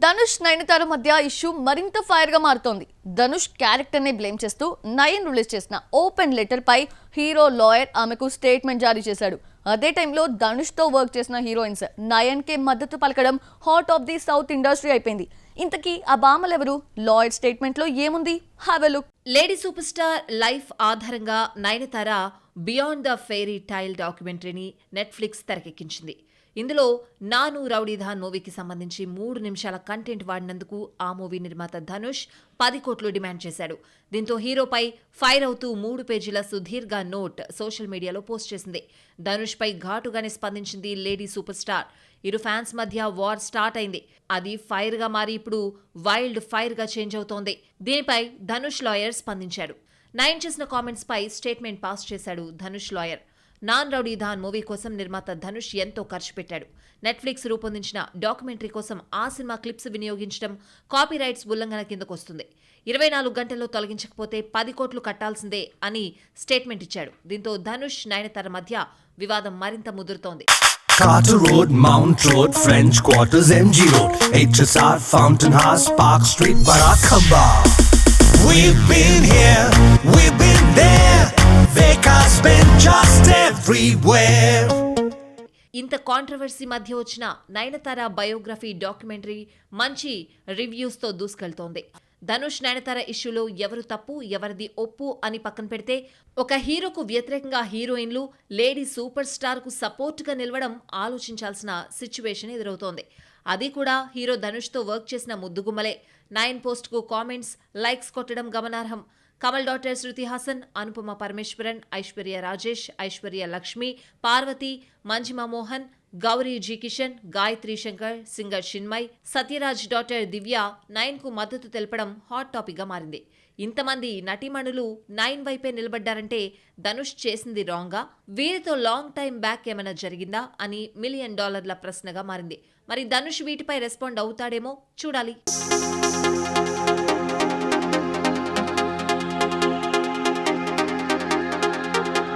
ధనుష్ నయనతార మధ్య ఇష్యూ మరింత ఫైర్ గా మారుతోంది. ధనుష్ క్యారెక్టర్ ని బ్లేమ్ చేస్తూ నయన్ రిలీజ్ చేసిన ఓపెన్ లెటర్ పై హీరో లాయర్ ఆమెకు స్టేట్మెంట్ జారీ చేశాడు. అదే టైంలో ధనుష్ తో వర్క్ చేసిన హీరోయిన్స్ నయన్ కే మద్దతు పలకడం hot of the south industry అయిపోయింది. ఇంతకీ ఆ బామలెవరు? లాయర్ స్టేట్మెంట్ లో ఏముంది? Have a look. Lady super star life ఆధారంగా Nayanthara beyond the fairy tale డాక్యుమెంటరీని నెట్ఫ్లిక్స్ తెరకెక్కించింది. ఇందులో నాను రౌడీధాన్ మూవీకి సంబంధించి 3 నిమిషాల కంటెంట్ వాడినందుకు ఆ మూవీ నిర్మాత ధనుష్ 10 కోట్లు డిమాండ్ చేశాడు. దీంతో హీరోపై ఫైర్ అవుతూ 3 పేజీల సుదీర్ఘ నోట్ సోషల్ మీడియాలో పోస్ట్ చేసింది. ధనుష్ పై ఘాటుగానే స్పందించింది లేడీ సూపర్ స్టార్. ఇరు ఫ్యాన్స్ మధ్య వార్ స్టార్ట్ అయింది. అది ఫైర్ గా మారి ఇప్పుడు వైల్డ్ ఫైర్ గా చేంజ్ అవుతోంది. దీనిపై ధనుష్ లాయర్ స్పందించాడు. నయన్ చేసిన కామెంట్స్ పై స్టేట్మెంట్ పాస్ చేశాడు ధనుష్ లాయర్. నాన్ రౌడీధాన్ మూవీ కోసం నిర్మాత ధనుష్ ఎంతో ఖర్చు పెట్టాడు. నెట్ఫ్లిక్స్ రూపొందించిన డాక్యుమెంటరీ కోసం ఆ సినిమా క్లిప్స్ వినియోగించడం కాపీరైట్స్ ఉల్లంఘన కిందకొస్తుంది. 24 గంటల్లో తొలగించకపోతే 10 కోట్లు కట్టాల్సిందే అని స్టేట్మెంట్ ఇచ్చాడు. దీంతో ధనుష్ నయనతార మధ్య వివాదం మరింత ముదురుతోంది. Carter Road, Mount Road, French Quarters, MG Road, HSR, Fountain House, Park Street, Barakamba. We've been here, we've been there, Vekas been just everywhere. ఇంత కాంట్రవర్సీ మధ్య వచ్చిన నయనతార బయోగ్రఫీ డాక్యుమెంటరీ మంచి రివ్యూస్తో దూసుకెళ్తోంది. ధనుష్ నయనతార ఇష్యూలో ఎవరు తప్పు ఎవరిది ఒప్పు అని పక్కన పెడితే ఒక హీరోకు వ్యతిరేకంగా హీరోయిన్లు లేడీ సూపర్ స్టార్ కు సపోర్ట్ గా నిలవడం ఆలోచించాల్సిన సిచ్యువేషన్ ఎదురవుతోంది. అది కూడా హీరో ధనుష్ తో వర్క్ చేసిన ముద్దుగుమ్మలే. నయన్ పోస్ట్ కు కామెంట్స్, లైక్స్ కొట్టడం గమనార్హం. Kamal daughter Shruti Haasan, Anupama Parameswaran, Aishwarya Rajesh, Aishwarya Lakshmi, Parvathy, Manjima Mohan, Gouri G Kishan, Gayathri Shankar, singer Chinmayi, Sathyaraj daughter Divya Nayan కు మద్దతు తెలపడం హాట్ టాపిక్ గా మారింది. ఇంతమంది నటీమణులు నయన్ వైపే నిలబడ్డారంటే ధనుష్ చేసింది రాంగా? వీరితో లాంగ్ టైం బ్యాక్ ఏమైనా జరిగిందా అని $1 మిలియన్ ప్రశ్నగా మారింది. మరి ధనుష్ వీటిపై రెస్పాండ్ అవుతాడేమో చూడాలి.